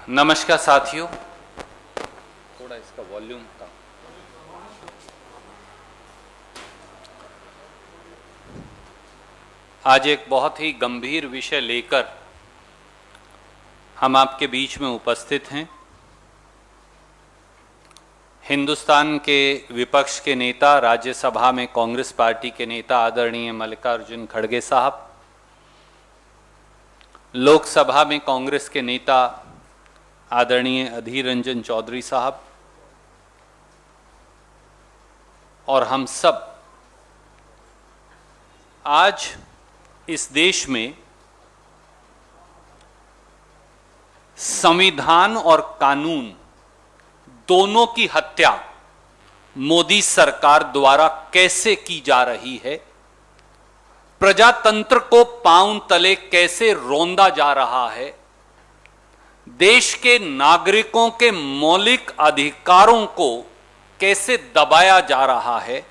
नमस्कार साथियों, थोड़ा इसका वॉल्यूम कम। आज एक बहुत ही गंभीर विषय लेकर हम आपके बीच में उपस्थित हैं। हिंदुस्तान के विपक्ष के नेता, राज्यसभा में कांग्रेस पार्टी के नेता आदरणीय मल्लिकार्जुन खड़गे साहब, लोकसभा में कांग्रेस के नेता आदरणीय अधीर रंजन चौधरी साहब और हम सब आज इस देश में संविधान और कानून दोनों की हत्या मोदी सरकार द्वारा कैसे की जा रही है, प्रजातंत्र को पांव तले कैसे रौंदा जा रहा है, देश के नागरिकों के मौलिक अधिकारों को कैसे दबाया जा रहा है,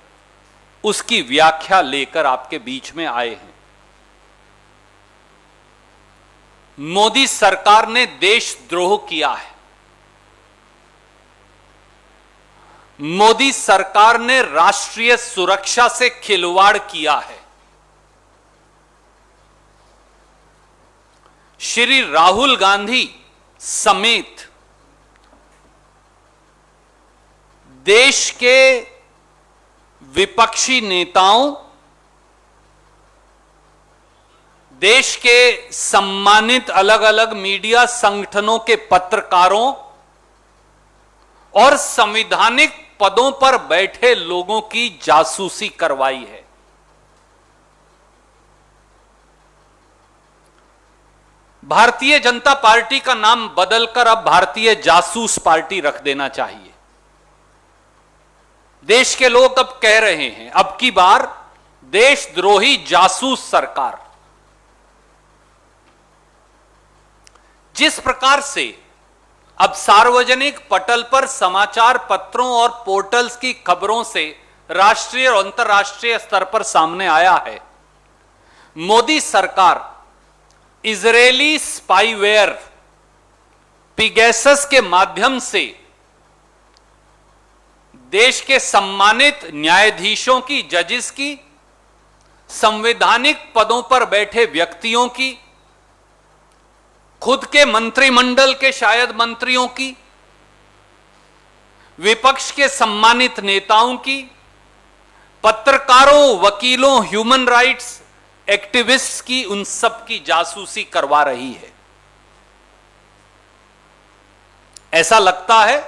उसकी व्याख्या लेकर आपके बीच में आए हैं। मोदी सरकार ने देशद्रोह किया है। मोदी सरकार ने राष्ट्रीय सुरक्षा से खिलवाड़ किया है। श्री राहुल गांधी समेत देश के विपक्षी नेताओं, देश के सम्मानित अलग अलग मीडिया संगठनों के पत्रकारों और संवैधानिक पदों पर बैठे लोगों की जासूसी करवाई है। भारतीय जनता पार्टी का नाम बदलकर अब भारतीय जासूस पार्टी रख देना चाहिए। देश के लोग अब कह रहे हैं, अब की बार देशद्रोही जासूस सरकार। जिस प्रकार से अब सार्वजनिक पटल पर समाचार पत्रों और पोर्टल्स की खबरों से राष्ट्रीय और अंतर्राष्ट्रीय स्तर पर सामने आया है, मोदी सरकार इजरायली स्पाईवेयर पिगैसस के माध्यम से देश के सम्मानित न्यायाधीशों की, जजेस की, संवैधानिक पदों पर बैठे व्यक्तियों की, खुद के मंत्रिमंडल के शायद मंत्रियों की, विपक्ष के सम्मानित नेताओं की, पत्रकारों, वकीलों, ह्यूमन राइट्स एक्टिविस्ट्स की, उन सब की जासूसी करवा रही है। ऐसा लगता है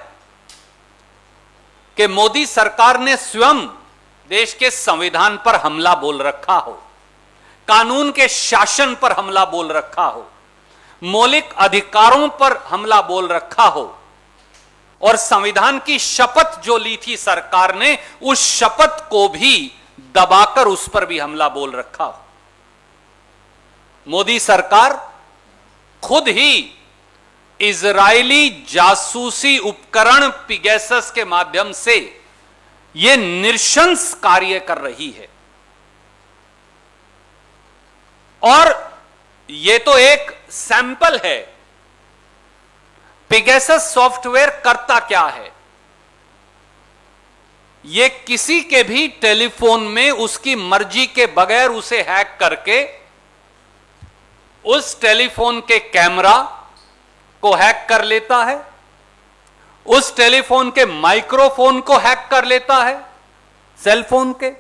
कि मोदी सरकार ने स्वयं देश के संविधान पर हमला बोल रखा हो, कानून के शासन पर हमला बोल रखा हो, मौलिक अधिकारों पर हमला बोल रखा हो और संविधान की शपथ जो ली थी सरकार ने, उस शपथ को भी दबाकर उस पर भी हमला बोल रखा हो। मोदी सरकार खुद ही इजरायली जासूसी उपकरण पिगैसस के माध्यम से यह नृशंस कार्य कर रही है। और यह तो एक सैंपल है। पिगैसस सॉफ्टवेयर करता क्या है? यह किसी के भी टेलीफोन में उसकी मर्जी के बगैर उसे हैक करके उस टेलीफोन के कैमरा को हैक कर लेता है, उस टेलीफोन के माइक्रोफोन को हैक कर लेता है, सेलफोन के,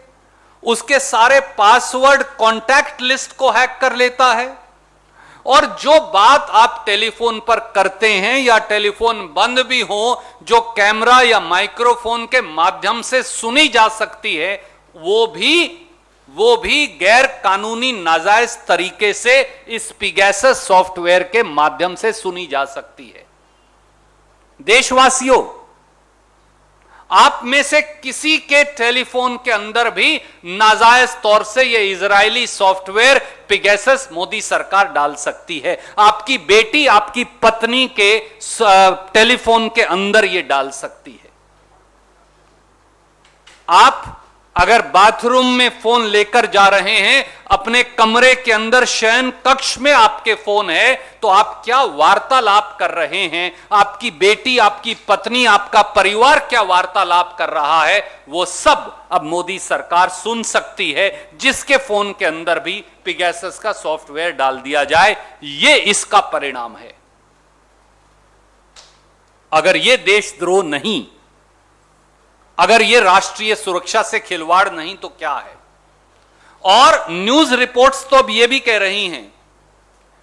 उसके सारे पासवर्ड, कॉन्टैक्ट लिस्ट को हैक कर लेता है, और जो बात आप टेलीफोन पर करते हैं या टेलीफोन बंद भी हो, जो कैमरा या माइक्रोफोन के माध्यम से सुनी जा सकती है, वो भी गैर कानूनी नाजायज तरीके से इस पिगैसस सॉफ्टवेयर के माध्यम से सुनी जा सकती है। देशवासियों, आप में से किसी के टेलीफोन के अंदर भी नाजायज तौर से यह इजरायली सॉफ्टवेयर पिगैसस मोदी सरकार डाल सकती है। आपकी बेटी, आपकी पत्नी के टेलीफोन के अंदर यह डाल सकती है। आप अगर बाथरूम में फोन लेकर जा रहे हैं, अपने कमरे के अंदर शयन कक्ष में आपके फोन है, तो आप क्या वार्तालाप कर रहे हैं, आपकी बेटी, आपकी पत्नी, आपका परिवार क्या वार्तालाप कर रहा है, वो सब अब मोदी सरकार सुन सकती है, जिसके फोन के अंदर भी पिगैसस का सॉफ्टवेयर डाल दिया जाए। ये इसका परिणाम है। अगर ये देशद्रोह नहीं, अगर ये राष्ट्रीय सुरक्षा से खिलवाड़ नहीं, तो क्या है? और न्यूज रिपोर्ट्स तो अब ये भी कह रही हैं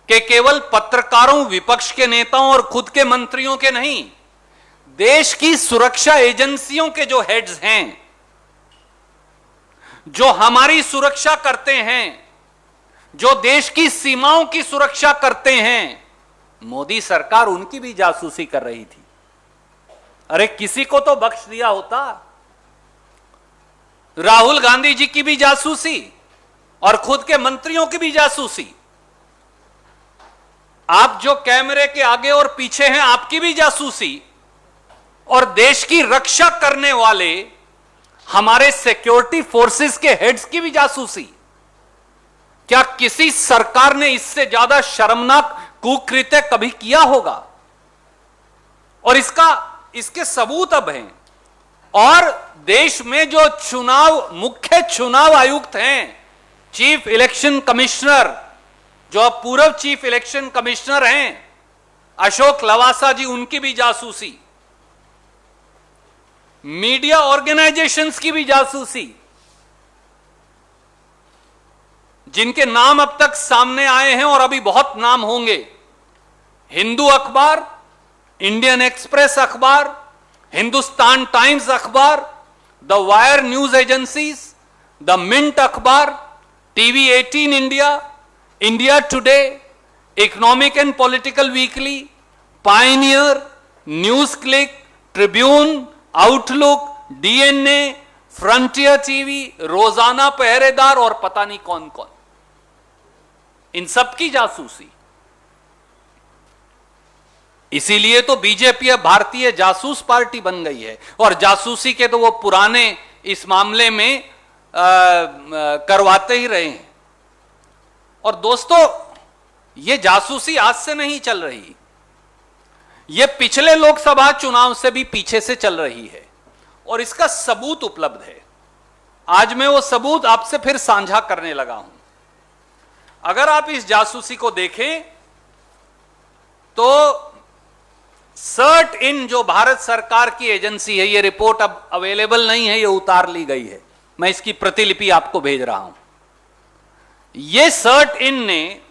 कि केवल पत्रकारों, विपक्ष के नेताओं और खुद के मंत्रियों के नहीं, देश की सुरक्षा एजेंसियों के जो हेड्स हैं, जो हमारी सुरक्षा करते हैं, जो देश की सीमाओं की सुरक्षा करते हैं, मोदी सरकार उनकी भी जासूसी कर रही थी। अरे किसी को तो बख्श दिया होता। राहुल गांधी जी की भी जासूसी और खुद के मंत्रियों की भी जासूसी। आप जो कैमरे के आगे और पीछे हैं, आपकी भी जासूसी, और देश की रक्षा करने वाले हमारे सिक्योरिटी फोर्सेस के हेड्स की भी जासूसी। क्या किसी सरकार ने इससे ज्यादा शर्मनाक कुकृत्य कभी किया होगा? और इसके सबूत अब हैं। और देश में जो मुख्य चुनाव आयुक्त हैं, चीफ इलेक्शन कमिश्नर, जो पूर्व चीफ इलेक्शन कमिश्नर हैं अशोक लवासा जी, उनकी भी जासूसी, मीडिया ऑर्गेनाइजेशंस की भी जासूसी, जिनके नाम अब तक सामने आए हैं और अभी बहुत नाम होंगे। हिंदू अखबार, इंडियन एक्सप्रेस अखबार, हिंदुस्तान टाइम्स अखबार, the Wire news agencies, the Mint अखबार, TV 18 India, India Today, Economic and Political Weekly, Pioneer, NewsClick, Tribune, Outlook, DNA, Frontier TV, Rozana Pehredar और पता नहीं कौन कौन, इन सब की जासूसी। इसीलिए तो बीजेपी अब भारतीय जासूस पार्टी बन गई है। और जासूसी के तो वो पुराने इस मामले में करवाते ही रहे हैं। और दोस्तों, ये जासूसी आज से नहीं चल रही, ये पिछले लोकसभा चुनाव से भी पीछे से चल रही है, और इसका सबूत उपलब्ध है। आज मैं वो सबूत आपसे फिर साझा करने लगा हूं। अगर आप इस जासूसी को देखें तो सर्ट इन, जो भारत सरकार की एजेंसी है, ये रिपोर्ट अब अवेलेबल नहीं है, ये उतार ली गई है, मैं इसकी प्रतिलिपि आपको भेज रहा हूं। ये सर्ट इन ने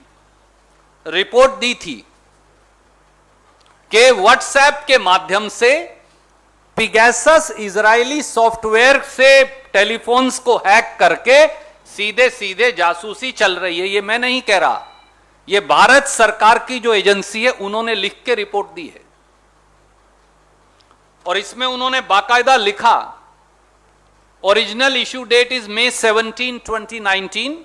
रिपोर्ट दी थी कि व्हाट्सएप के माध्यम से पिगैसस इजरायली सॉफ्टवेयर से टेलीफोन्स को हैक करके सीधे सीधे जासूसी चल रही है। ये मैं नहीं कह रहा, ये भारत सरकार की जो एजेंसी है उन्होंने लिख के रिपोर्ट दी है। और इसमें उन्होंने बाकायदा लिखा, original issue date is May 17, 2019.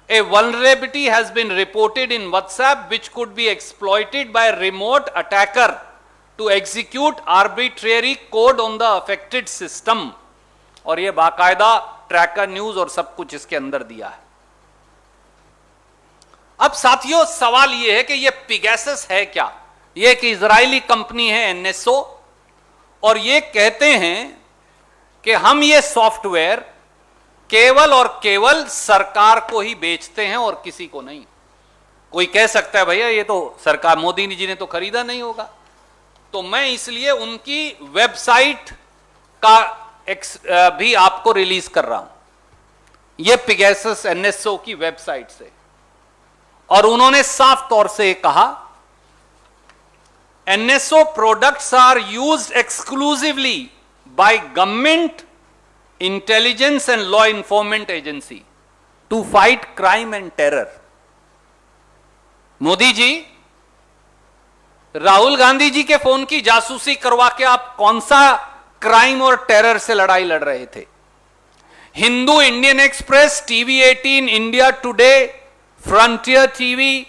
A vulnerability has been reported in WhatsApp which could be exploited by a remote attacker to execute arbitrary code on the affected system. और ये बाकायदा ट्रैकर न्यूज और सब कुछ इसके अंदर दिया है। अब साथियों, सवाल ये है कि ये पिगैसस है क्या? ये एक इजरायली कंपनी है NSO, और ये कहते हैं कि हम ये सॉफ्टवेयर केवल और केवल सरकार को ही बेचते हैं और किसी को नहीं। कोई कह सकता है भैया ये तो सरकार, मोदी जी ने तो खरीदा नहीं होगा, तो मैं इसलिए उनकी वेबसाइट का भी आपको रिलीज कर रहा हूं, ये पिगैसस NSO की वेबसाइट से। और उन्होंने साफ तौर से कहा, NSO products are used exclusively by government, intelligence and law enforcement agency to fight crime and terror. Modi ji, Rahul Gandhi ji के फोन की जासूसी करवा के आप कौन सा क्राइम और टेरर से लड़ाई लड़ रहे थे? Hindu, Indian express, TV 18, India today, frontier TV,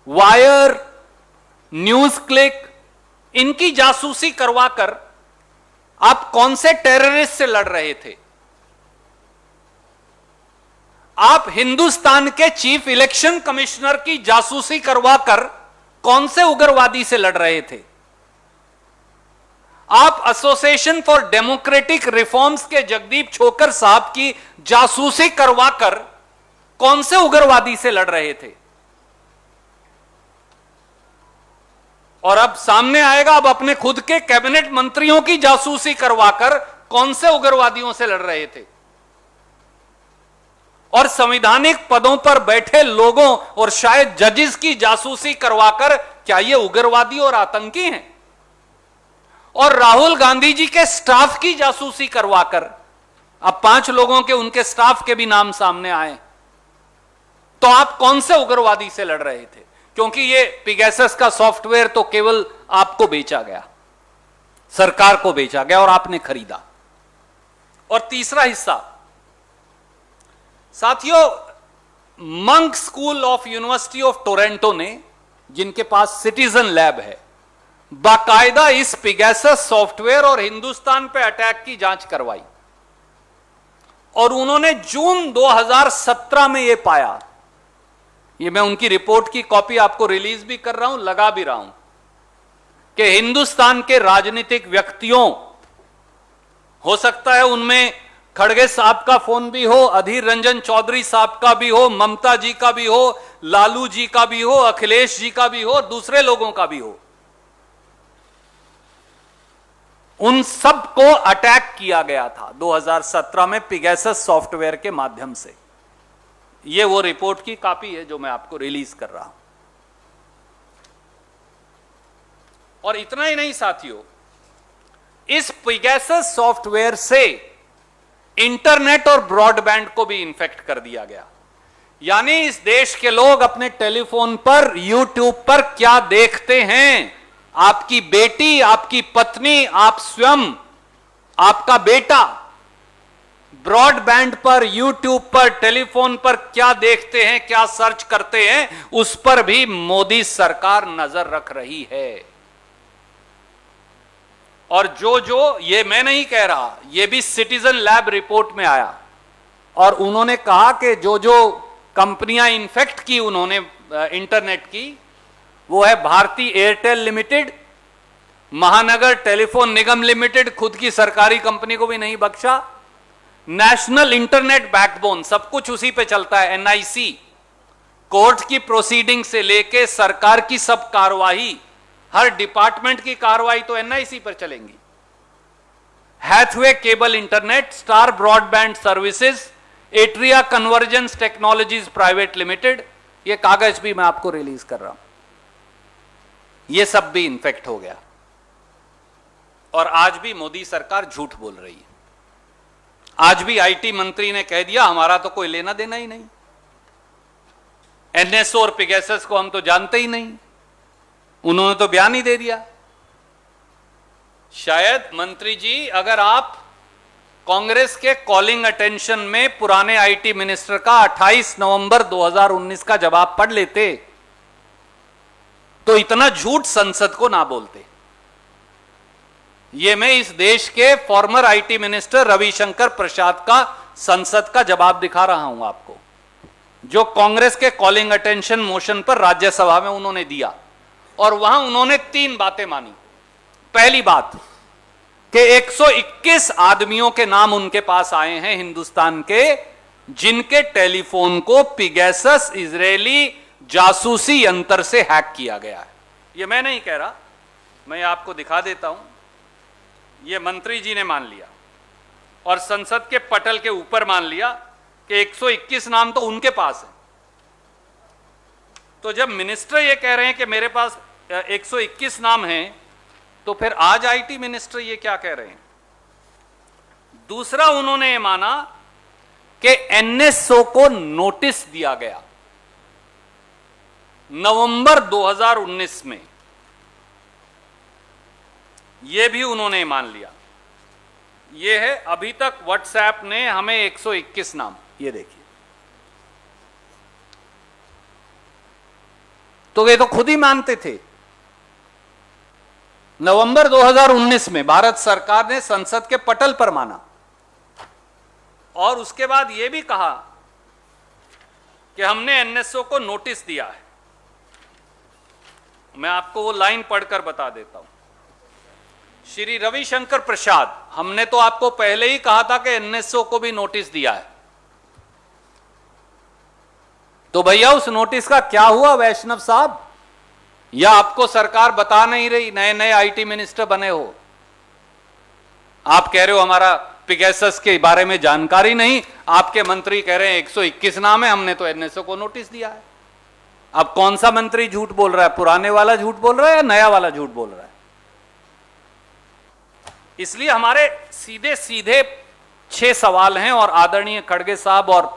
wire, news click, इनकी जासूसी करवाकर आप कौन से टेररिस्ट से लड़ रहे थे? आप हिंदुस्तान के चीफ इलेक्शन कमिश्नर की जासूसी करवाकर कौन से उग्रवादी से लड़ रहे थे? आप एसोसिएशन फॉर डेमोक्रेटिक रिफॉर्म्स के जगदीप छोकर साहब की जासूसी करवाकर कौन से उग्रवादी से लड़ रहे थे? और अब सामने आएगा, अब अपने खुद के कैबिनेट मंत्रियों की जासूसी करवाकर कौन से उग्रवादियों से लड़ रहे थे? और संवैधानिक पदों पर बैठे लोगों और शायद जजेस की जासूसी करवाकर क्या ये उग्रवादी और आतंकी हैं? और राहुल गांधी जी के स्टाफ की जासूसी करवाकर, अब 5 लोगों के उनके स्टाफ के भी नाम सामने आए, तो आप कौन से उग्रवादी से लड़ रहे थे? क्योंकि ये पिगैसस का सॉफ्टवेयर तो केवल आपको बेचा गया, सरकार को बेचा गया और आपने खरीदा। और तीसरा हिस्सा, साथियों, monk school of university of Toronto ने, जिनके पास सिटीजन लैब है, बाकायदा इस पिगैसस सॉफ्टवेयर और हिंदुस्तान पे अटैक की जांच करवाई और उन्होंने जून 2017 में यह पाया, ये मैं उनकी रिपोर्ट की कॉपी आपको रिलीज भी कर रहा हूं, लगा भी रहा हूं, कि हिंदुस्तान के राजनीतिक व्यक्तियों, हो सकता है उनमें खड़गे साहब का फोन भी हो, अधीर रंजन चौधरी साहब का भी हो, ममता जी का भी हो, लालू जी का भी हो, अखिलेश जी का भी हो, दूसरे लोगों का भी हो, उन सबको अटैक किया गया था 2017 में पिगैसस सॉफ्टवेयर के माध्यम से। ये वो रिपोर्ट की कॉपी है जो मैं आपको रिलीज कर रहा हूं। और इतना ही नहीं साथियों, इस पिगैसस सॉफ्टवेयर से इंटरनेट और ब्रॉडबैंड को भी इन्फेक्ट कर दिया गया। यानी इस देश के लोग अपने टेलीफोन पर, यूट्यूब पर क्या देखते हैं, आपकी बेटी, आपकी पत्नी, आप स्वयं, आपका बेटा ब्रॉडबैंड पर, यूट्यूब पर, टेलीफोन पर क्या देखते हैं, क्या सर्च करते हैं, उस पर भी मोदी सरकार नजर रख रही है। और जो ये मैं नहीं कह रहा, ये भी सिटीजन लैब रिपोर्ट में आया और उन्होंने कहा कि जो कंपनियां इन्फेक्ट की उन्होंने इंटरनेट की, वो है भारती एयरटेल लिमिटेड, महानगर टेलीफोन निगम लिमिटेड, खुद की सरकारी कंपनी को भी नहीं बख्शा, नेशनल इंटरनेट बैकबोन, सब कुछ उसी पे चलता है, एनआईसी, कोर्ट की प्रोसीडिंग से लेके सरकार की सब कार्रवाई, हर डिपार्टमेंट की कार्रवाई तो एनआईसी पर चलेंगी। Hathway cable internet, Star broadband services, Atria convergence technologies private limited, ये कागज भी मैं आपको रिलीज कर रहा हूं, ये सब भी इन्फेक्ट हो गया। और आज भी मोदी सरकार झूठ बोल रही है। आज भी आईटी मंत्री ने कह दिया हमारा तो कोई लेना देना ही नहीं, एनएसओ और पिगैसस को हम तो जानते ही नहीं, उन्होंने तो बयान ही दे दिया। शायद मंत्री जी, अगर आप कांग्रेस के कॉलिंग अटेंशन में पुराने आईटी मिनिस्टर का 28 नवंबर 2019 का जवाब पढ़ लेते तो इतना झूठ संसद को ना बोलते। ये मैं इस देश के फॉर्मर आईटी मिनिस्टर रविशंकर प्रसाद का संसद का जवाब दिखा रहा हूं आपको, जो कांग्रेस के कॉलिंग अटेंशन मोशन पर राज्यसभा में उन्होंने दिया। और वहां उन्होंने 3 बातें मानी। पहली बात कि 121 आदमियों के नाम उनके पास आए हैं हिंदुस्तान के, जिनके टेलीफोन को पिगैसस इजरायली जासूसी यंत्र से हैक किया गया है। यह मैं नहीं कह रहा, मैं आपको दिखा देता हूं। यह मंत्री जी ने मान लिया और संसद के पटल के ऊपर मान लिया कि 121 नाम तो उनके पास है। तो जब मिनिस्टर ये कह रहे हैं कि मेरे पास 121 नाम हैं, तो फिर आज आईटी मिनिस्टर ये क्या कह रहे हैं? दूसरा, उन्होंने ये माना कि एनएसओ को नोटिस दिया गया नवंबर 2019 में, यह भी उन्होंने मान लिया। यह है अभी तक व्हाट्सएप ने हमें 121 नाम, ये देखिए, तो ये तो खुद ही मानते थे। नवंबर 2019 में भारत सरकार ने संसद के पटल पर माना और उसके बाद यह भी कहा कि हमने एनएसओ को नोटिस दिया है। मैं आपको वो लाइन पढ़कर बता देता हूं। श्री रविशंकर प्रसाद, हमने तो आपको पहले ही कहा था कि एनएसओ को भी नोटिस दिया है, तो भैया उस नोटिस का क्या हुआ वैष्णव साहब? या आपको सरकार बता नहीं रही? नए नए आईटी मिनिस्टर बने हो, आप कह रहे हो हमारा पिगेसस के बारे में जानकारी नहीं, आपके मंत्री कह रहे हैं 121 नाम है, हमने तो एनएसओ को नोटिस दिया है। अब कौन सा मंत्री झूठ बोल रहा है? पुराने वाला झूठ बोल रहा है या नया वाला झूठ बोल रहा है? इसलिए हमारे सीधे सीधे 6 सवाल हैं और आदरणीय खड़गे साहब और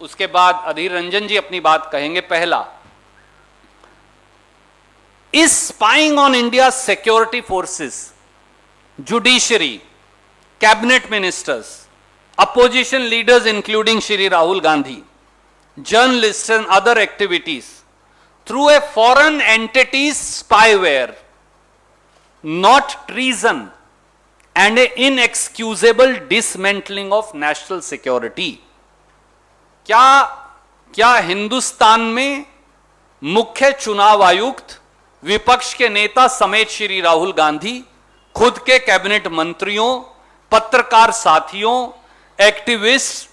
उसके बाद अधीर रंजन जी अपनी बात कहेंगे। पहला, is spying on India security forces, judiciary, cabinet ministers, opposition leaders including Shri Rahul Gandhi, journalists and other activities through a foreign entity's spyware, not treason and a inexcusable dismantling of national security। क्या हिंदुस्तान में मुख्य चुनाव आयुक्त, विपक्ष के नेता समेत श्री राहुल गांधी, खुद के कैबिनेट मंत्रियों, पत्रकार साथियों, एक्टिविस्ट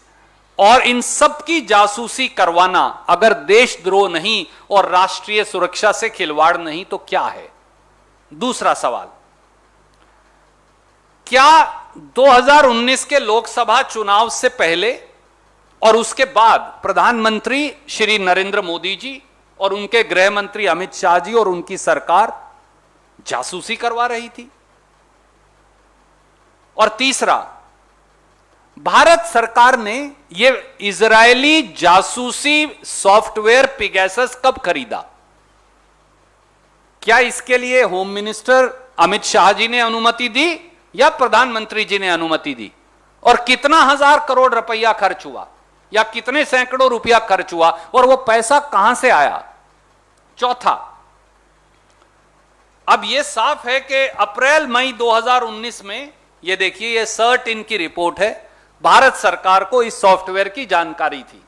और इन सब की जासूसी करवाना अगर देशद्रोह नहीं और राष्ट्रीय सुरक्षा से खिलवाड़ नहीं तो क्या है? दूसरा सवाल, क्या 2019 के लोकसभा चुनाव से पहले और उसके बाद प्रधानमंत्री श्री नरेंद्र मोदी जी और उनके गृह मंत्री अमित शाह जी और उनकी सरकार जासूसी करवा रही थी? और तीसरा, भारत सरकार ने यह इजरायली जासूसी सॉफ्टवेयर पिगेसस कब खरीदा? क्या इसके लिए होम मिनिस्टर अमित शाह जी ने अनुमति दी या प्रधानमंत्री जी ने अनुमति दी? और कितना हजार करोड़ रुपया खर्च हुआ या कितने सैकड़ों रुपया खर्च हुआ और वो पैसा कहां से आया? चौथा, अब यह साफ है कि अप्रैल मई 2019 में, यह देखिए यह सर्ट इन की रिपोर्ट है, भारत सरकार को इस सॉफ्टवेयर की जानकारी थी।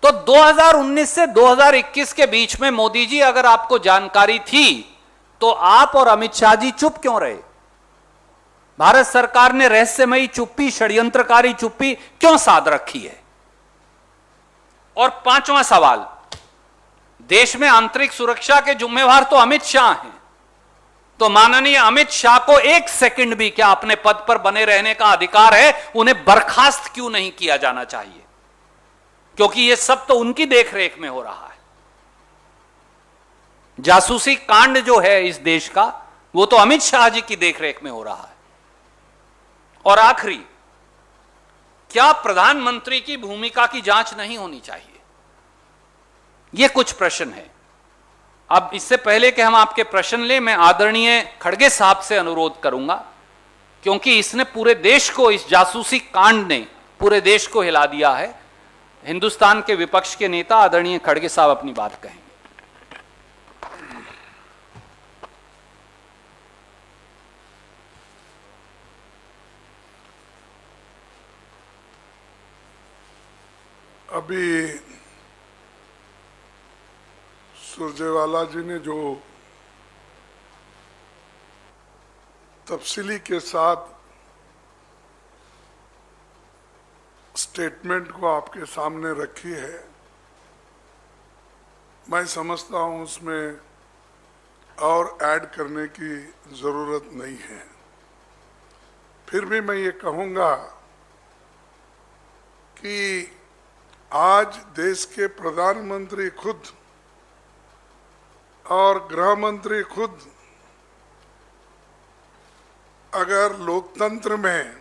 तो 2019 से 2021 के बीच में मोदी जी अगर आपको जानकारी थी तो आप और अमित शाह जी चुप क्यों रहे? भारत सरकार ने रहस्यमयी चुप्पी, षड्यंत्रकारी चुप्पी क्यों साध रखी है? और पांचवा सवाल, देश में आंतरिक सुरक्षा के जिम्मेवार तो अमित शाह हैं, तो माननीय अमित शाह को एक सेकंड भी क्या अपने पद पर बने रहने का अधिकार है? उन्हें बर्खास्त क्यों नहीं किया जाना चाहिए? क्योंकि यह सब तो उनकी देखरेख में हो रहा है। जासूसी कांड जो है इस देश का, वो तो अमित शाह जी की देखरेख में हो रहा है। और आखिरी, क्या प्रधानमंत्री की भूमिका की जांच नहीं होनी चाहिए? ये कुछ प्रश्न है। अब इससे पहले कि हम आपके प्रश्न लें, मैं आदरणीय खड़गे साहब से अनुरोध करूंगा, क्योंकि इसने पूरे देश को, इस जासूसी कांड ने पूरे देश को हिला दिया है। हिंदुस्तान के विपक्ष के नेता आदरणीय खड़गे साहब अपनी बात कहेंगे। अभी सुरजेवाला जी ने जो तफसीली के साथ स्टेटमेंट को आपके सामने रखी है, मैं समझता हूं उसमें और ऐड करने की ज़रूरत नहीं है। फिर भी मैं ये कहूँगा कि आज देश के प्रधानमंत्री खुद और गृह मंत्री खुद अगर लोकतंत्र में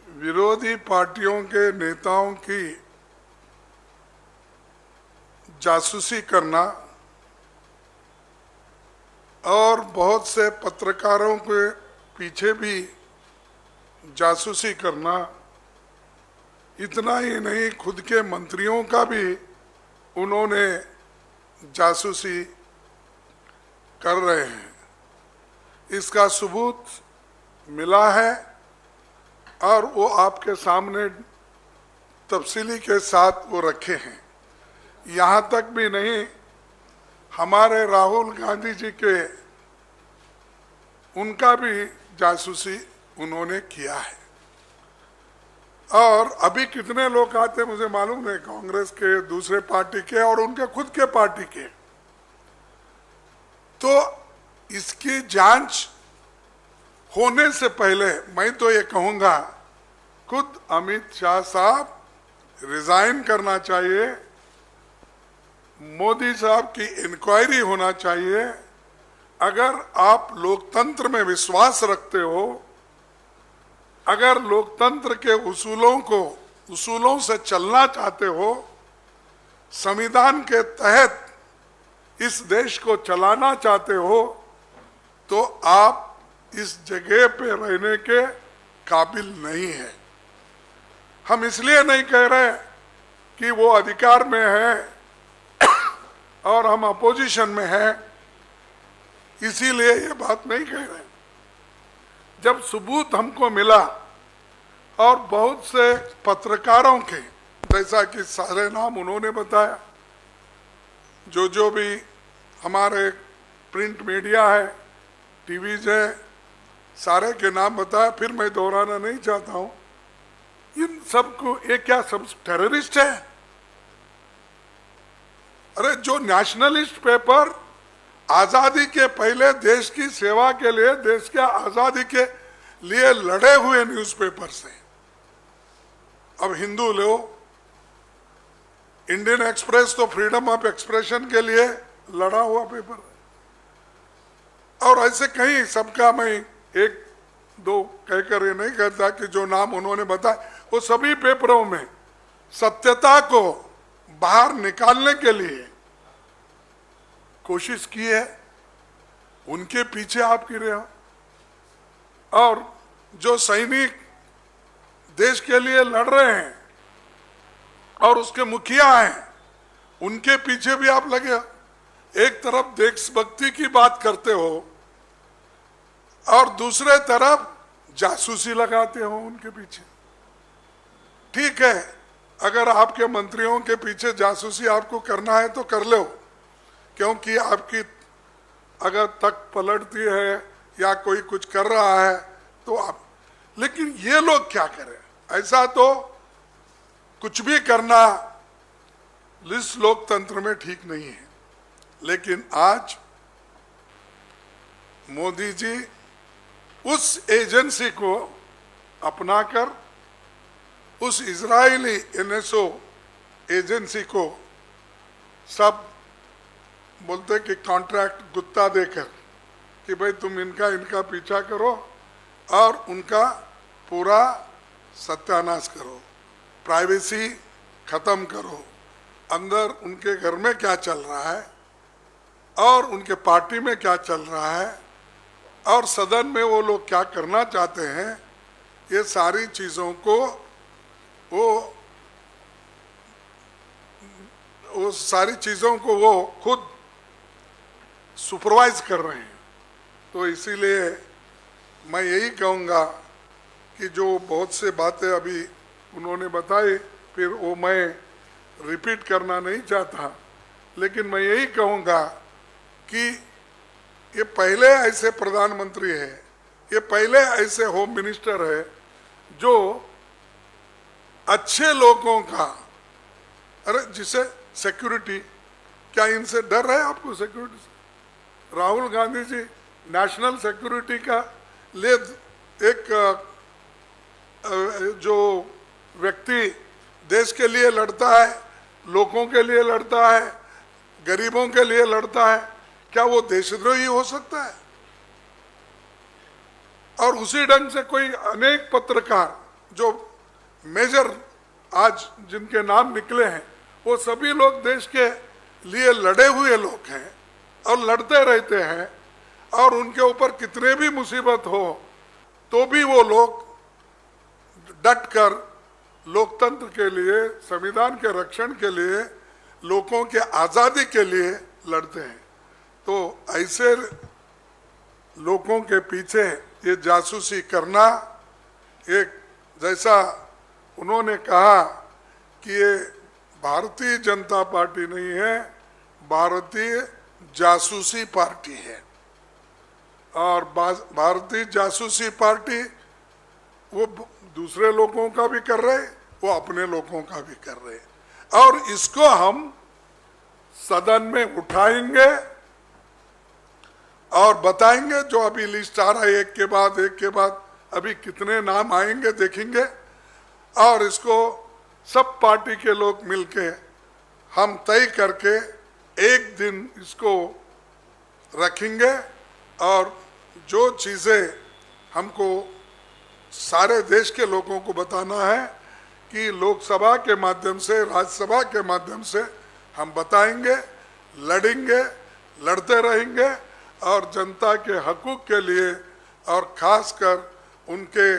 विरोधी पार्टियों के नेताओं की जासूसी करना और बहुत से पत्रकारों के पीछे भी जासूसी करना, इतना ही नहीं खुद के मंत्रियों का भी उन्होंने जासूसी कर रहे हैं, इसका सबूत मिला है और वो आपके सामने तफसीली के साथ वो रखे हैं। यहाँ तक भी नहीं, हमारे राहुल गांधी जी के उनका भी जासूसी उन्होंने किया है। और अभी कितने लोग आते मुझे मालूम नहीं, कांग्रेस के, दूसरे पार्टी के और उनके खुद के पार्टी के। तो इसकी जांच होने से पहले मैं तो ये कहूंगा, खुद अमित शाह साहब रिजाइन करना चाहिए, मोदी साहब की इंक्वायरी होना चाहिए। अगर आप लोकतंत्र में विश्वास रखते हो, अगर लोकतंत्र के उसूलों से चलना चाहते हो, संविधान के तहत इस देश को चलाना चाहते हो, तो आप इस जगह पे रहने के काबिल नहीं है। हम इसलिए नहीं कह रहे कि वो अधिकार में है और हम अपोजिशन में हैं, इसीलिए ये बात नहीं कह रहे। जब सबूत हमको मिला और बहुत से पत्रकारों के, जैसा कि सारे नाम उन्होंने बताया, जो भी हमारे प्रिंट मीडिया है, टीवीज है, सारे के नाम बताया, फिर मैं दोहराना नहीं चाहता हूं। इन सबको, ये क्या सब टेररिस्ट है? अरे जो नेशनलिस्ट पेपर आजादी के पहले देश की सेवा के लिए, देश के आजादी के लिए लड़े हुए न्यूज़पेपर से, अब हिंदू लो, इंडियन एक्सप्रेस तो फ्रीडम ऑफ एक्सप्रेशन के लिए लड़ा हुआ पेपर है। और ऐसे कहीं, सबका मैं एक दो कहकर ये नहीं कहता कि जो नाम उन्होंने बताया, वो सभी पेपरों में सत्यता को बाहर निकालने के लिए कोशिश की है। उनके पीछे आप गिरे हो। और जो सैनिक देश के लिए लड़ रहे हैं और उसके मुखिया हैं, उनके पीछे भी आप लगे हो। एक तरफ देशभक्ति की बात करते हो और दूसरे तरफ जासूसी लगाते हो उनके पीछे। ठीक है, अगर आपके मंत्रियों के पीछे जासूसी आपको करना है तो कर लो, क्योंकि आपकी अगर तक पलटती है या कोई कुछ कर रहा है तो आप, लेकिन ये लोग क्या करें? ऐसा तो कुछ भी करना इस लोकतंत्र में ठीक नहीं है। लेकिन आज मोदी जी उस एजेंसी को अपनाकर, उस इजरायली एनएसओ एजेंसी को सब बोलते कि कॉन्ट्रैक्ट गुत्ता देकर कि भाई तुम इनका पीछा करो और उनका पूरा सत्यानाश करो, प्राइवेसी खत्म करो, अंदर उनके घर में क्या चल रहा है और उनके पार्टी में क्या चल रहा है और सदन में वो लोग क्या करना चाहते हैं, ये सारी चीज़ों को वो सारी चीज़ों को वो खुद सुपरवाइज कर रहे हैं। तो इसीलिए मैं यही कहूँगा कि जो बहुत से बातें अभी उन्होंने बताई, फिर वो मैं रिपीट करना नहीं चाहता, लेकिन मैं यही कहूँगा कि ये पहले ऐसे प्रधानमंत्री है, ये पहले ऐसे होम मिनिस्टर है जो अच्छे लोगों का, अरे जिसे सिक्योरिटी, क्या इनसे डर है आपको सिक्योरिटी से? राहुल गांधी जी नेशनल सिक्योरिटी का लिए एक जो व्यक्ति देश के लिए लड़ता है, लोगों के लिए लड़ता है, गरीबों के लिए लड़ता है, क्या वो देशद्रोही हो सकता है? और उसी ढंग से कोई अनेक पत्रकार जो मेजर आज जिनके नाम निकले हैं, वो सभी लोग देश के लिए लड़े हुए लोग हैं और लड़ते रहते हैं, और उनके ऊपर कितने भी मुसीबत हो तो भी वो लोग डट कर लोकतंत्र के लिए, संविधान के रक्षण के लिए, लोगों के आज़ादी के लिए लड़ते हैं। तो ऐसे लोगों के पीछे ये जासूसी करना, एक जैसा उन्होंने कहा कि ये भारतीय जनता पार्टी नहीं है, भारतीय जासूसी पार्टी है। और भारतीय जासूसी पार्टी वो दूसरे लोगों का भी कर रहे, वो अपने लोगों का भी कर रहे, और इसको हम सदन में उठाएंगे और बताएंगे। जो अभी लिस्ट आ रहा है एक के बाद अभी कितने नाम आएंगे देखेंगे, और इसको सब पार्टी के लोग मिलके हम तय करके एक दिन इसको रखेंगे। और जो चीज़ें हमको सारे देश के लोगों को बताना है कि लोकसभा के माध्यम से, राज्यसभा के माध्यम से हम बताएंगे, लड़ेंगे, लड़ते रहेंगे, और जनता के हकूक़ के लिए और ख़ासकर उनके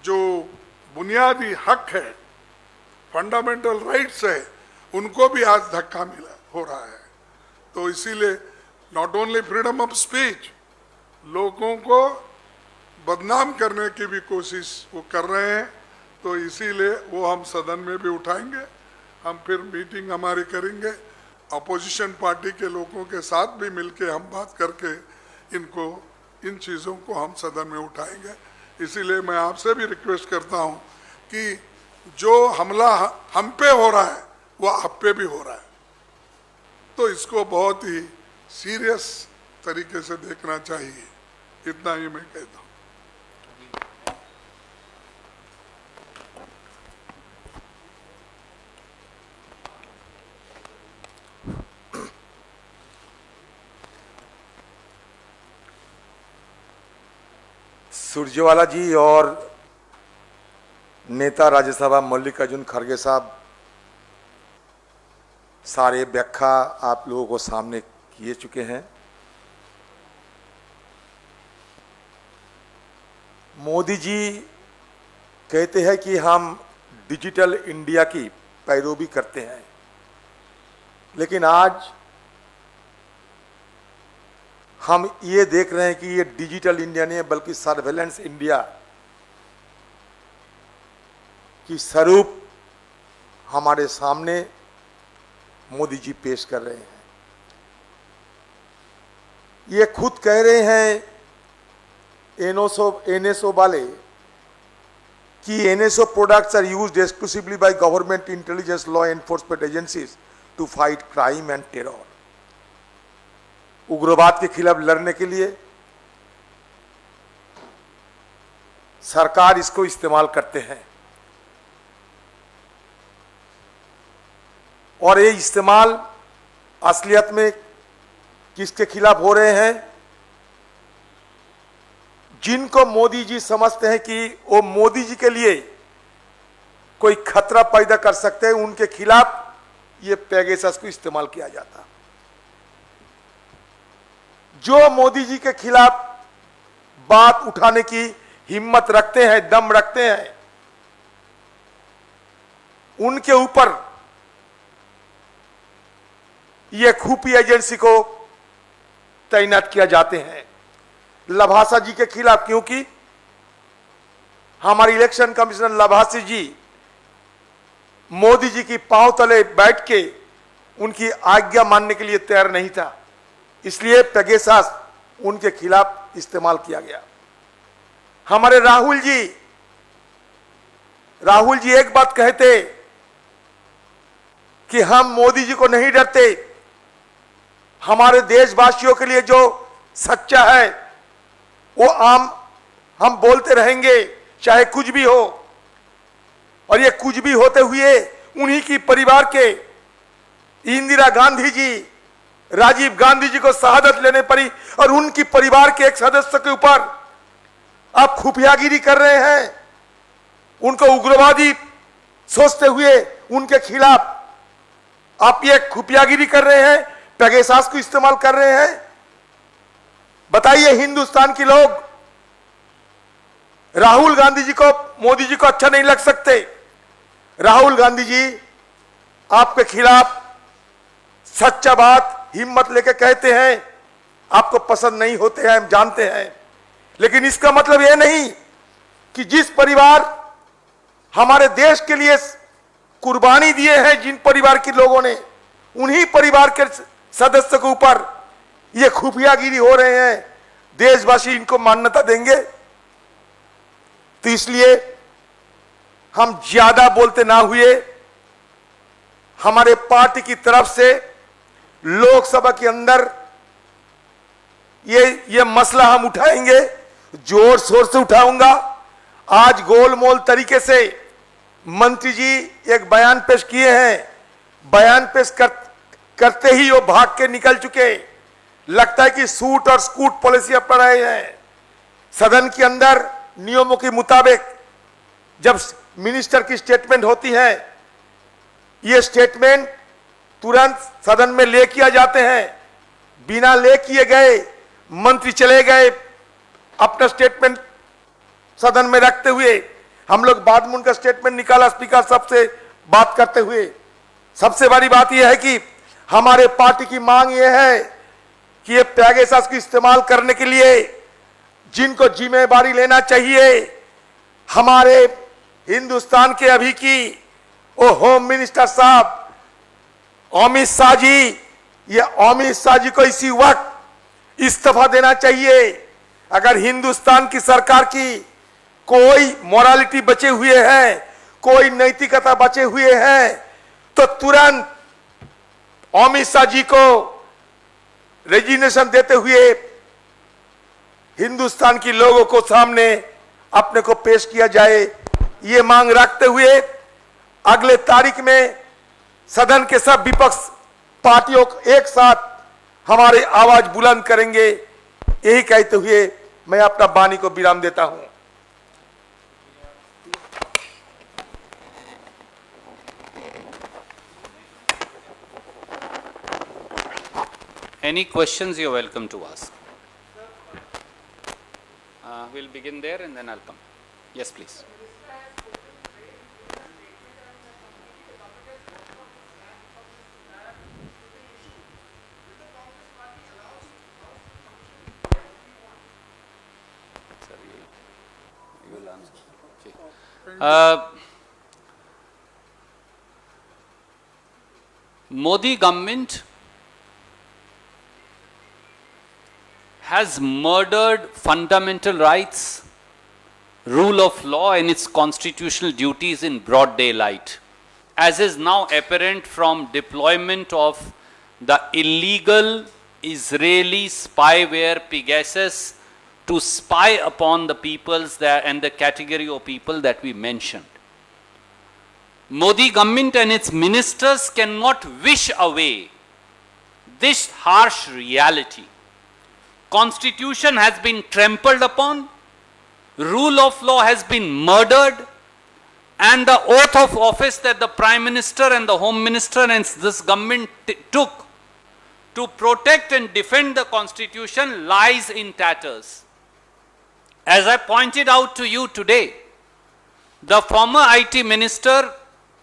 जो बुनियादी हक है, फंडामेंटल राइट्स है, उनको भी आज धक्का मिला हो रहा है। तो इसीलिए not only freedom of speech, लोगों को बदनाम करने की भी कोशिश वो कर रहे हैं। तो इसीलिए वो हम सदन में भी उठाएंगे। हम फिर मीटिंग हमारी करेंगे, अपोजिशन पार्टी के लोगों के साथ भी मिलके हम बात करके इन चीज़ों को हम सदन में उठाएंगे। इसीलिए मैं आपसे भी रिक्वेस्ट करता हूं कि जो हमला हम पे हो रहा है वो आप पे भी हो रहा है, तो इसको बहुत ही सीरियस तरीके से देखना चाहिए। इतना ही मैं कहता हूं। सुरजेवाला जी और नेता राज्यसभा मल्लिकार्जुन खड़गे साहब सारे व्याख्या आप लोगों को सामने किए चुके हैं। मोदी जी कहते हैं कि हम डिजिटल इंडिया की पैरवी करते हैं, लेकिन आज हम ये देख रहे हैं कि ये डिजिटल इंडिया नहीं है बल्कि सर्वेलेंस इंडिया की स्वरूप हमारे सामने मोदी जी पेश कर रहे हैं। ये खुद कह रहे हैं एनएसओ वाले कि NSO products are used exclusively by government intelligence law enforcement agencies to fight crime and terror. उग्रवाद के खिलाफ लड़ने के लिए सरकार इसको इस्तेमाल करते हैं, और ये इस्तेमाल असलियत में किसके खिलाफ हो रहे हैं? जिनको मोदी जी समझते हैं कि वो मोदी जी के लिए कोई खतरा पैदा कर सकते हैं, उनके खिलाफ ये पेगासस को इस्तेमाल किया जाता। जो मोदी जी के खिलाफ बात उठाने की हिम्मत रखते हैं, दम रखते हैं, उनके ऊपर ये खुफिया एजेंसी को तैनात किया जाते हैं। लभासा जी के खिलाफ, क्योंकि हमारे इलेक्शन कमिश्नर लभासी जी मोदी जी की पांव तले बैठ के उनकी आज्ञा मानने के लिए तैयार नहीं था, इसलिए पेगासस उनके खिलाफ इस्तेमाल किया गया। हमारे राहुल जी एक बात कहते कि हम मोदी जी को नहीं डरते, हमारे देशवासियों के लिए जो सच्चा है वो हम बोलते रहेंगे चाहे कुछ भी हो। और ये कुछ भी होते हुए उन्हीं की परिवार के इंदिरा गांधी जी, राजीव गांधी जी को शहादत लेने पड़ी, और उनकी परिवार के एक सदस्य के ऊपर आप खुफियागिरी कर रहे हैं, उनको उग्रवादी सोचते हुए उनके खिलाफ आप ये खुफियागिरी कर रहे हैं, पेगासस को इस्तेमाल कर रहे हैं। बताइए, हिंदुस्तान के लोग राहुल गांधी जी को, मोदी जी को अच्छा नहीं लग सकते? राहुल गांधी जी आपके खिलाफ सच्चा बात हिम्मत लेके कहते हैं, आपको पसंद नहीं होते हैं, हम जानते हैं, लेकिन इसका मतलब यह नहीं कि जिस परिवार हमारे देश के लिए कुर्बानी दिए हैं जिन परिवार के लोगों ने, उन्हीं परिवार के सदस्य के ऊपर ये खुफियागिरी हो रहे हैं। देशवासी इनको मान्यता देंगे? तो इसलिए हम ज्यादा बोलते ना हुए हमारे पार्टी की तरफ से लोकसभा के अंदर ये मसला हम उठाएंगे, जोर शोर से उठाऊंगा। आज गोलमोल तरीके से मंत्री जी एक बयान पेश किए हैं, बयान पेश करते ही वो भाग के निकल चुके। लगता है कि सूट और स्कूट पॉलिसी अपना रहे हैं। सदन के अंदर नियमों के मुताबिक जब मिनिस्टर की स्टेटमेंट होती है, ये स्टेटमेंट तुरंत सदन में ले किया जाते हैं। बिना ले किए गए मंत्री चले गए अपना स्टेटमेंट सदन में रखते हुए। हम लोग बाद में उनका स्टेटमेंट निकाला स्पीकर साहब से बात करते हुए। सबसे बड़ी बात यह है कि हमारे पार्टी की मांग यह है कि ये पैगासस को इस्तेमाल करने के लिए जिनको जिम्मेदारी लेना चाहिए, हमारे हिंदुस्तान के अभी की वो होम मिनिस्टर साहब अमित शाह जी, ये अमित शाह जी को इसी वक्त इस्तीफा देना चाहिए। अगर हिंदुस्तान की सरकार की कोई मोरालिटी बचे हुए हैं, कोई नैतिकता बचे हुए हैं, तो तुरंत अमित शाह जी को रेजिग्नेशन देते हुए हिंदुस्तान के लोगों को सामने अपने को पेश किया जाए। ये मांग रखते हुए अगले तारीख में सदन के सब विपक्ष पार्टियों को एक साथ हमारे आवाज बुलंद करेंगे। यही कहते हुए मैं अपना वाणी को विराम देता हूं। Any questions, you're welcome to ask. We'll begin there and then I'll come. Yes, please. You will answer. Okay. Modi government has murdered fundamental rights, rule of law and its constitutional duties in broad daylight, as is now apparent from deployment of the illegal Israeli spyware Pegasus to spy upon the peoples that, and the category of people that we mentioned. Modi government and its ministers cannot wish away this harsh reality. Constitution has been trampled upon, rule of law has been murdered, and the oath of office that the Prime Minister and the Home Minister and this government took to protect and defend the Constitution lies in tatters. As I pointed out to you today, the former IT Minister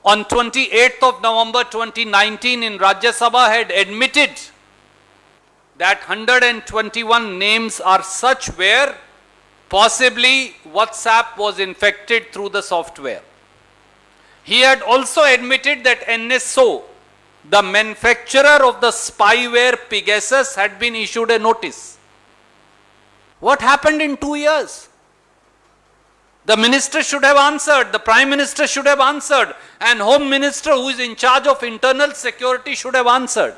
on 28th of November 2019 in Rajya Sabha had admitted that 121 names are such where possibly WhatsApp was infected through the software. He had also admitted that NSO, the manufacturer of the spyware Pegasus, had been issued a notice. What happened in 2 years? The minister should have answered, the Prime Minister should have answered, and Home Minister, who is in charge of internal security, should have answered.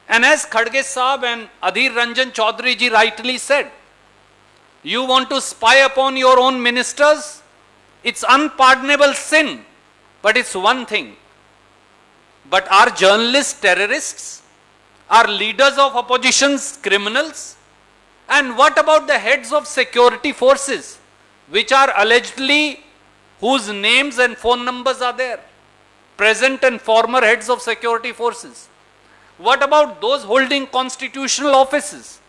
And as Khadge Saab and Adhir Ranjan Chaudhary ji rightly said, you want to spy upon your own ministers? It's unpardonable sin, but it's one thing. But are journalists terrorists? Are leaders of oppositions criminals? And what about the heads of security forces, which are allegedly, whose names and phone numbers are there? Present and former heads of security forces. What about those holding constitutional offices?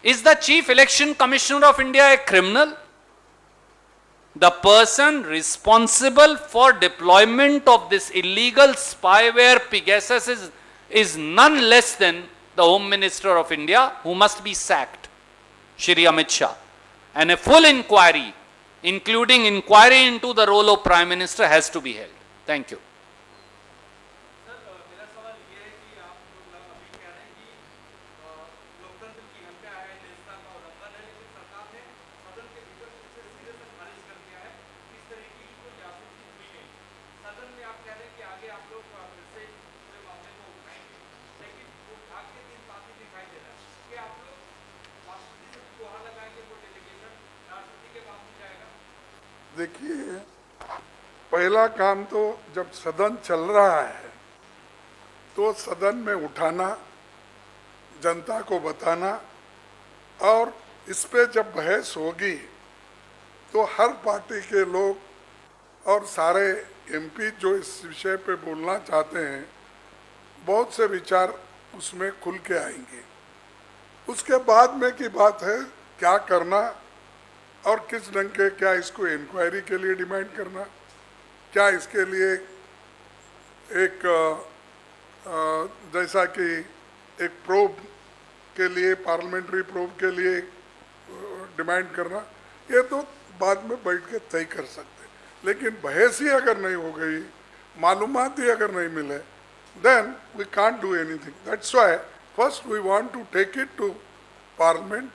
Is the Chief Election Commissioner of India a criminal? The person responsible for deployment of this illegal spyware Pegasus is none less than the Home Minister of India, who must be sacked, Shri Amit Shah. And a full inquiry, including inquiry into the role of Prime Minister, has to be held. Thank you. देखिए, पहला काम तो जब सदन चल रहा है तो सदन में उठाना, जनता को बताना, और इस पे जब बहस होगी तो हर पार्टी के लोग और सारे एमपी जो इस विषय पे बोलना चाहते हैं, बहुत से विचार उसमें खुल के आएंगे। उसके बाद में की बात है क्या करना और किस ढंग के, क्या इसको इंक्वायरी के लिए डिमांड करना, क्या इसके लिए एक जैसा कि एक प्रोब के लिए, पार्लियामेंट्री प्रोब के लिए डिमांड करना, ये तो बाद में बैठ के तय कर सकते हैं। लेकिन बहस ही अगर नहीं हो गई, मालूमात ही अगर नहीं मिले, then we can't do anything. That's why first we want to take it to Parliament,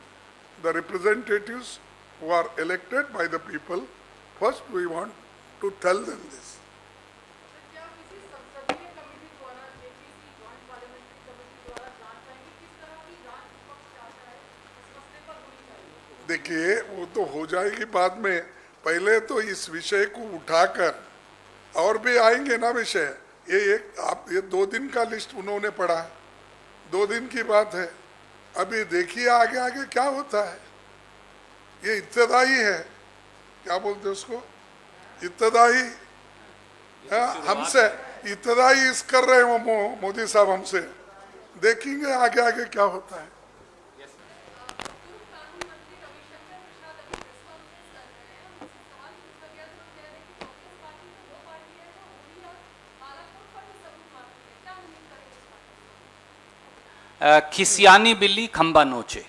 the representatives who are elected by the people. First we want to tell them this. क्या किसी संसदीय कमेटी द्वारा, JPC joint parliamentary committee द्वारा जांच चाहेंगे? किस तरह की जांच विपक्ष चाहता है इस मसले पर होनी चाहिए? देखिए, वो तो हो जाएगी बाद में, पहले तो इस विषय को उठाकर, और भी आएंगे ना विषय, ये 2 दिन का लिस्ट उन्होंने पढ़ा, 2 दिन की बात है। अभी देखिए आगे आगे क्या होता है। ये इब्तदाई है, क्या बोलते हैं उसको, इब्तदाई, हमसे इब्तदाई इस कर रहे हो मोदी साहब हमसे, देखेंगे आगे आगे क्या होता है। खिसियानी बिल्ली खंबा नोचे।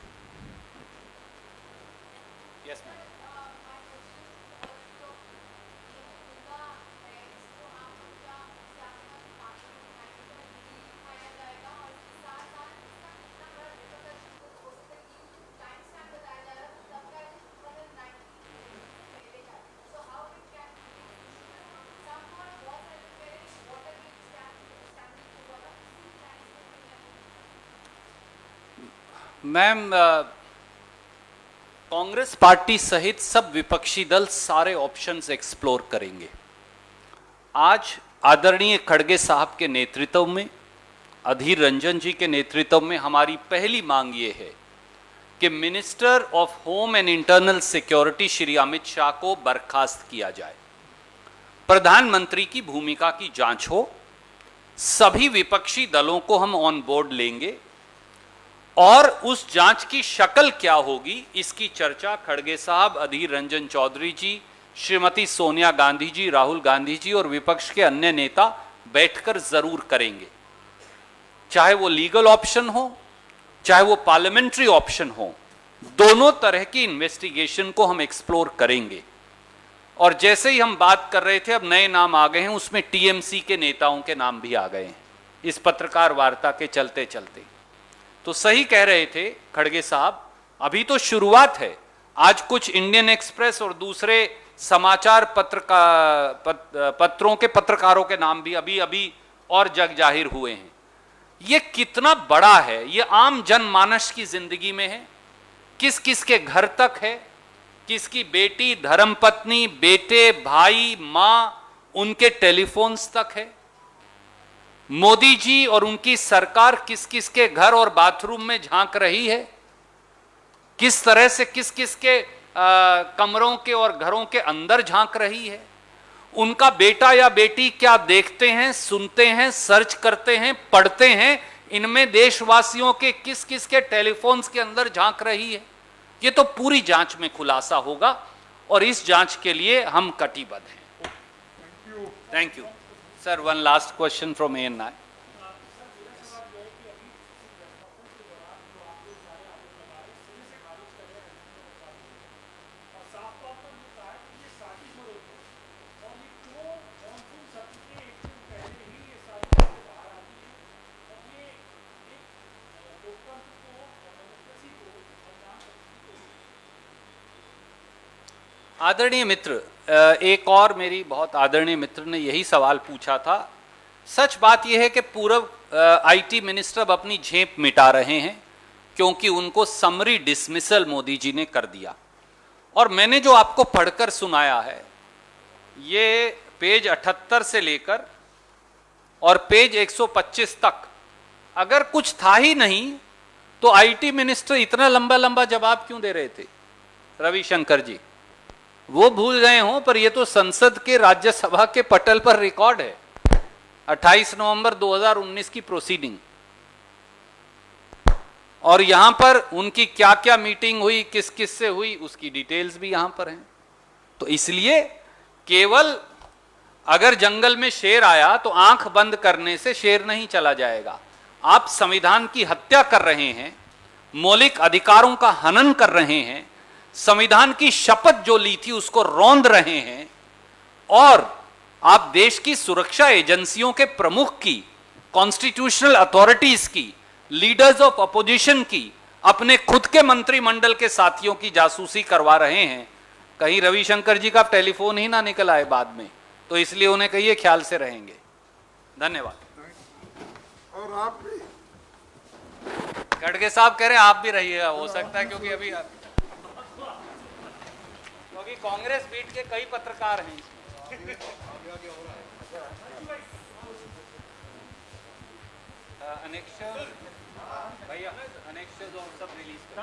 मैम, कांग्रेस पार्टी सहित सब विपक्षी दल सारे ऑप्शंस एक्सप्लोर करेंगे। आज आदरणीय खड़गे साहब के नेतृत्व में, अधीर रंजन जी के नेतृत्व में हमारी पहली मांग ये है कि minister of home and internal security Shri Amit Shah को बर्खास्त किया जाए, प्रधानमंत्री की भूमिका की जांच हो, सभी विपक्षी दलों को हम ऑन बोर्ड लेंगे और उस जांच की शक्ल क्या होगी इसकी चर्चा खड़गे साहब, अधीर रंजन चौधरी जी, श्रीमती सोनिया गांधी जी, राहुल गांधी जी और विपक्ष के अन्य नेता बैठकर जरूर करेंगे। चाहे वो लीगल ऑप्शन हो, चाहे वो पार्लियामेंट्री ऑप्शन हो, दोनों तरह की इन्वेस्टिगेशन को हम एक्सप्लोर करेंगे। और जैसे ही हम बात कर रहे थे, अब नए नाम आ गए हैं, उसमें टीएमसी के नेताओं के नाम भी आ गए हैं इस पत्रकार वार्ता के चलते चलते। तो सही कह रहे थे खड़गे साहब, अभी तो शुरुआत है। आज कुछ इंडियन एक्सप्रेस और दूसरे समाचार पत्रों के पत्रकारों के नाम भी अभी अभी और जग जाहिर हुए हैं। ये कितना बड़ा है, ये आम जनमानस की जिंदगी में है, किस किस के घर तक है, किसकी बेटी, धर्मपत्नी, बेटे, भाई, मां, उनके टेलीफोन्स तक है। मोदी जी और उनकी सरकार किस किस के घर और बाथरूम में झांक रही है, किस तरह से किस किस के कमरों के और घरों के अंदर झांक रही है। उनका बेटा या बेटी क्या देखते हैं, सुनते हैं, सर्च करते हैं, पढ़ते हैं, इनमें देशवासियों के किस किस के टेलीफोन्स के अंदर झांक रही है। ये तो पूरी जांच में खुलासा होगा और इस जांच के लिए हम कटिबद्ध हैं। Thank you sir. One last question from ANI। आदरणीय मित्र, एक और मेरी बहुत आदरणीय मित्र ने यही सवाल पूछा था। सच बात यह है कि पूर्व IT मिनिस्टर अब अपनी झेप मिटा रहे हैं क्योंकि उनको समरी डिसमिसल मोदी जी ने कर दिया। और मैंने जो आपको पढ़कर सुनाया है ये पेज 78 से लेकर और पेज 125 तक अगर कुछ था ही नहीं तो आईटी मिनिस्टर इतना लंबा लंबा जवाब क्यों दे रहे थे रविशंकर जी? वो भूल गए हों, पर ये तो संसद के राज्यसभा के पटल पर रिकॉर्ड है, 28 नवंबर 2019 की प्रोसीडिंग। और यहां पर उनकी क्या क्या मीटिंग हुई, किस किस से हुई, उसकी डिटेल्स भी यहां पर हैं। तो इसलिए केवल अगर जंगल में शेर आया तो आंख बंद करने से शेर नहीं चला जाएगा। आप संविधान की हत्या कर रहे हैं, मौलिक अधिकारों का हनन कर रहे हैं, संविधान की शपथ जो ली थी उसको रौंद रहे हैं, और आप देश की सुरक्षा एजेंसियों के प्रमुख की, कॉन्स्टिट्यूशनल अथॉरिटीज की, लीडर्स ऑफ अपोजिशन की, अपने खुद के मंत्रिमंडल के साथियों की जासूसी करवा रहे हैं। कहीं रविशंकर जी का टेलीफोन ही ना निकल आए बाद में, तो इसलिए उन्हें कहिए ख्याल से रहेंगे। धन्यवाद। और आप भी खड़गे साहब कह रहे हैं आप भी रहिएगा, हो सकता है क्योंकि अभी क्योंकि कांग्रेस बीट के कई पत्रकार हैं इसमें। अनेक्ष भैया, अनेक्ष जो सब रिलीज कर